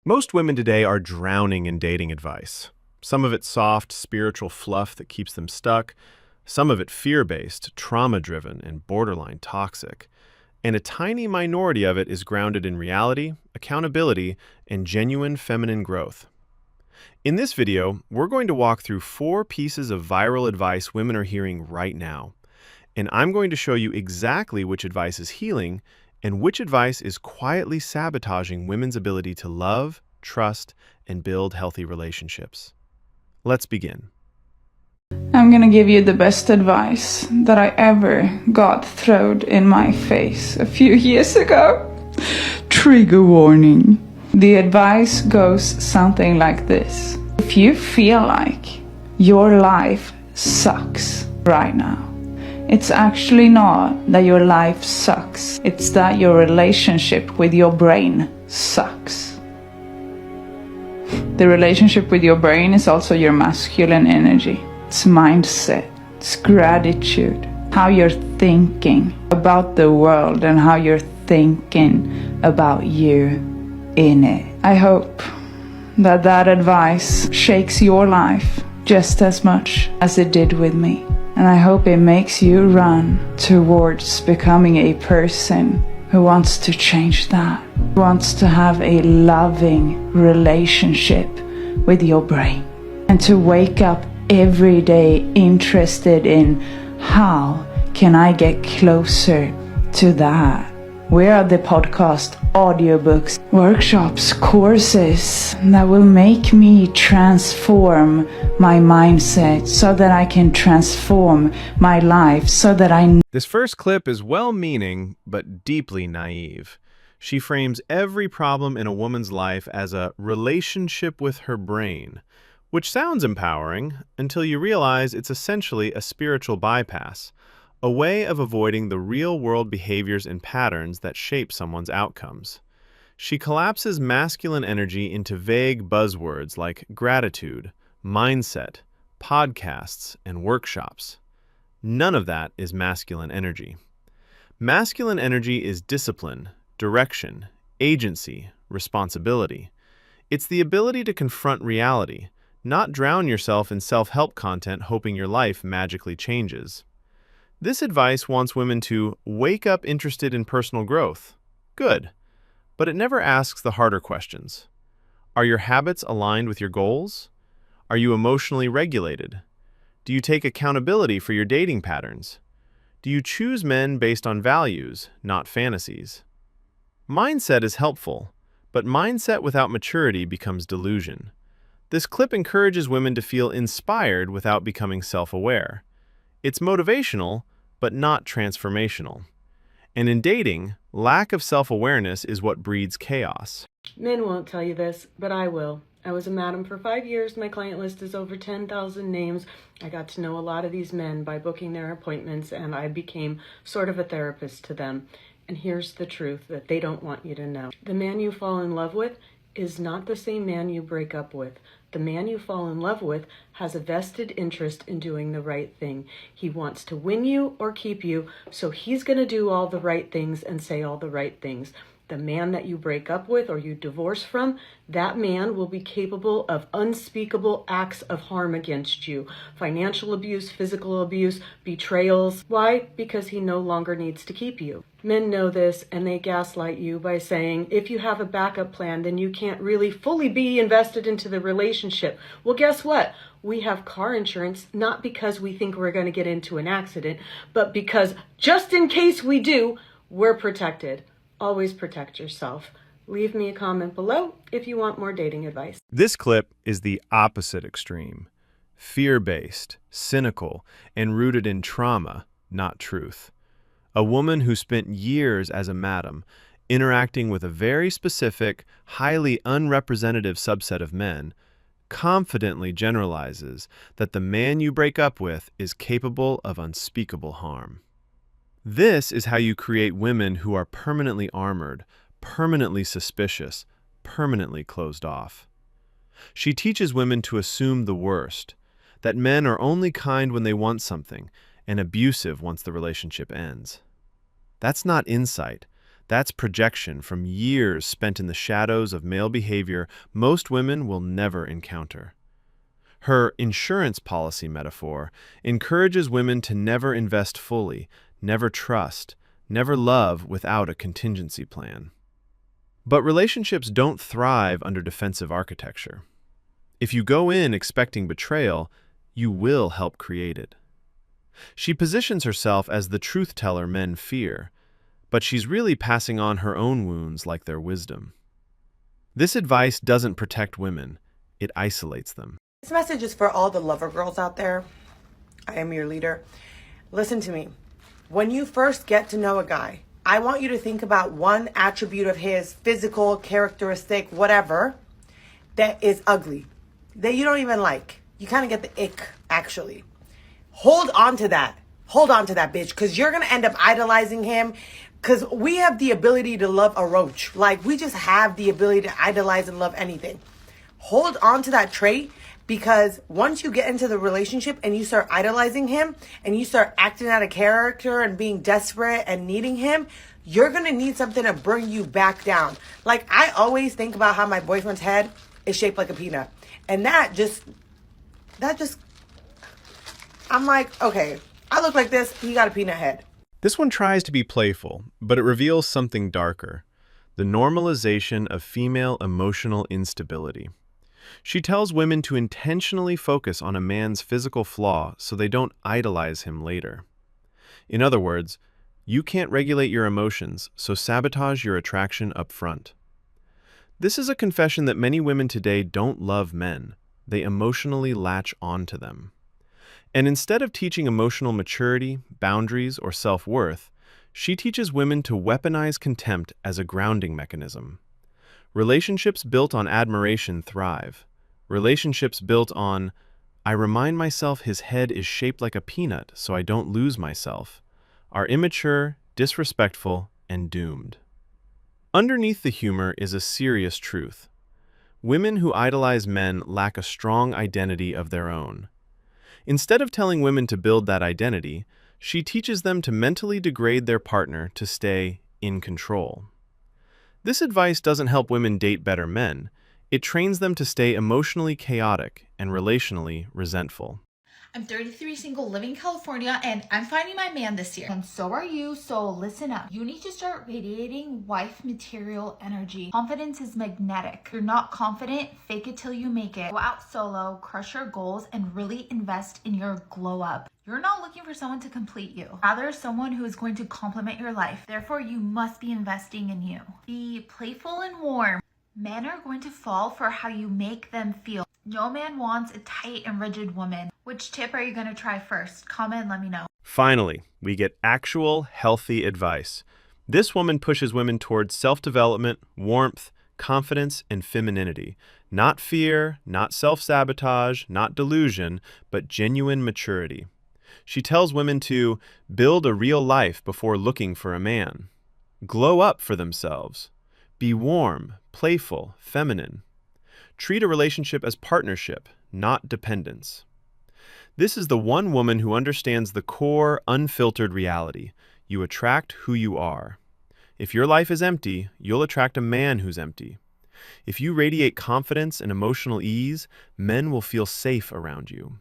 Most women today are drowning in dating advice. Some of it soft, spiritual fluff that keeps them stuck, some of it fear-based, trauma-driven, and borderline toxic. And a tiny minority of it is grounded in reality, accountability, and genuine feminine growth. In this video, we're going to walk through 4 pieces of viral advice women are hearing right now. And I'm going to show you exactly which advice is healing and which advice is quietly sabotaging women's ability to love, trust, and build healthy relationships. Let's begin. I'm gonna give you the best advice that I ever got thrown in my face a few years ago. Trigger warning. The advice goes something like this. If you feel like your life sucks right now, it's actually not that your life sucks. It's that your relationship with your brain sucks. The relationship with your brain is also your masculine energy. It's mindset, it's gratitude, how you're thinking about the world and how you're thinking about you in it. I hope that advice shakes your life just as much as it did with me. And I hope it makes you run towards becoming a person who wants to change that, wants to have a loving relationship with your brain, and to wake up every day interested in how can I get closer to that. Where are the podcast, audiobooks, workshops, courses that will make me transform my mindset so that I can transform my life, so that This first clip is well-meaning but deeply naive. She frames every problem in a woman's life as a relationship with her brain, which sounds empowering until you realize it's essentially a spiritual bypass, a way of avoiding the real-world behaviors and patterns that shape someone's outcomes. She collapses masculine energy into vague buzzwords like gratitude, mindset, podcasts, and workshops. None of that is masculine energy. Masculine energy is discipline, direction, agency, responsibility. It's the ability to confront reality, not drown yourself in self-help content hoping your life magically changes. This advice wants women to wake up interested in personal growth. Good. But it never asks the harder questions. Are your habits aligned with your goals? Are you emotionally regulated? Do you take accountability for your dating patterns? Do you choose men based on values, not fantasies? Mindset is helpful, but mindset without maturity becomes delusion. This clip encourages women to feel inspired without becoming self-aware. It's motivational, but not transformational. And in dating, lack of self-awareness is what breeds chaos. Men won't tell you this, but I will. I was a madam for 5 years. My client list is over 10,000 names. I got to know a lot of these men by booking their appointments, and I became sort of a therapist to them. And here's the truth that they don't want you to know. The man you fall in love with is not the same man you break up with. The man you fall in love with has a vested interest in doing the right thing. He wants to win you or keep you, so he's going to do all the right things and say all the right things. The man that you break up with or you divorce from, that man will be capable of unspeakable acts of harm against you. Financial abuse, physical abuse, betrayals. Why? Because he no longer needs to keep you. Men know this and they gaslight you by saying, if you have a backup plan, then you can't really fully be invested into the relationship. Well, guess what? We have car insurance, not because we think we're going to get into an accident, but because just in case we do, we're protected. Always protect yourself. Leave me a comment below if you want more dating advice. This clip is the opposite extreme. Fear-based, cynical, and rooted in trauma, not truth. A woman who spent years as a madam, interacting with a very specific, highly unrepresentative subset of men, confidently generalizes that the man you break up with is capable of unspeakable harm. This is how you create women who are permanently armored, permanently suspicious, permanently closed off. She teaches women to assume the worst, that men are only kind when they want something and abusive once the relationship ends. That's not insight. That's projection from years spent in the shadows of male behavior most women will never encounter. Her insurance policy metaphor encourages women to never invest fully, never trust, never love without a contingency plan. But relationships don't thrive under defensive architecture. If you go in expecting betrayal, you will help create it. She positions herself as the truth teller men fear, but she's really passing on her own wounds like their wisdom. This advice doesn't protect women, it isolates them. This message is for all the lover girls out there. I am your leader. Listen to me. When you first get to know a guy, I want you to think about one attribute of his, physical, characteristic, whatever, that is ugly, that you don't even like. You kind of get the ick, actually. Hold on to that. Hold on to that, bitch, because you're going to end up idolizing him, because we have the ability to love a roach. Like, we just have the ability to idolize and love anything. Hold on to that trait, because once you get into the relationship and you start idolizing him and you start acting out of character and being desperate and needing him, you're going to need something to bring you back down. Like, I always think about how my boyfriend's head is shaped like a peanut. And that just, I'm like, okay, I look like this, he got a peanut head. This one tries to be playful, but it reveals something darker: the normalization of female emotional instability. She tells women to intentionally focus on a man's physical flaw so they don't idolize him later. In other words, you can't regulate your emotions, so sabotage your attraction up front. This is a confession that many women today don't love men. They emotionally latch onto them. And instead of teaching emotional maturity, boundaries, or self-worth, she teaches women to weaponize contempt as a grounding mechanism. Relationships built on admiration thrive. Relationships built on, I remind myself his head is shaped like a peanut so I don't lose myself, are immature, disrespectful, and doomed. Underneath the humor is a serious truth. Women who idolize men lack a strong identity of their own. Instead of telling women to build that identity, she teaches them to mentally degrade their partner to stay in control. This advice doesn't help women date better men. It trains them to stay emotionally chaotic and relationally resentful. I'm 33, single, living in California, and I'm finding my man this year. And so are you, so listen up. You need to start radiating wife material energy. Confidence is magnetic. If you're not confident, fake it till you make it. Go out solo, crush your goals, and really invest in your glow up. You're not looking for someone to complete you, rather someone who is going to complement your life. Therefore, you must be investing in you. Be playful and warm. Men are going to fall for how you make them feel. No man wants a tight and rigid woman. Which tip are you going to try first? Comment and let me know. Finally, we get actual, healthy advice. This woman pushes women towards self-development, warmth, confidence, and femininity. Not fear, not self-sabotage, not delusion, but genuine maturity. She tells women to build a real life before looking for a man. Glow up for themselves. Be warm, playful, feminine. Treat a relationship as partnership, not dependence. This is the one woman who understands the core, unfiltered reality. You attract who you are. If your life is empty, you'll attract a man who's empty. If you radiate confidence and emotional ease, men will feel safe around you.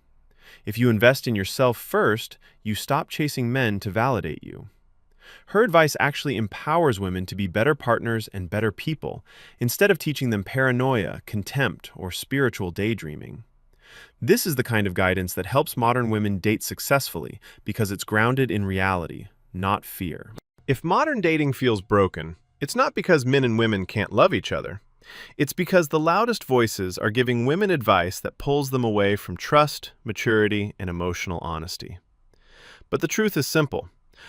If you invest in yourself first, you stop chasing men to validate you. Her advice actually empowers women to be better partners and better people, instead of teaching them paranoia, contempt, or spiritual daydreaming. This is the kind of guidance that helps modern women date successfully because it's grounded in reality, not fear. If modern dating feels broken, it's not because men and women can't love each other. It's because the loudest voices are giving women advice that pulls them away from trust, maturity, and emotional honesty. But the truth is simple.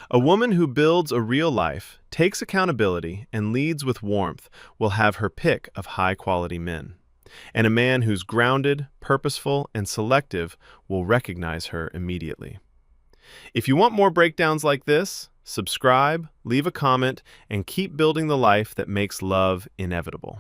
A woman who builds a real life, takes accountability, and leads with warmth will have her pick of high-quality men. And a man who's grounded, purposeful, and selective will recognize her immediately. If you want more breakdowns like this, subscribe, leave a comment, and keep building the life that makes love inevitable.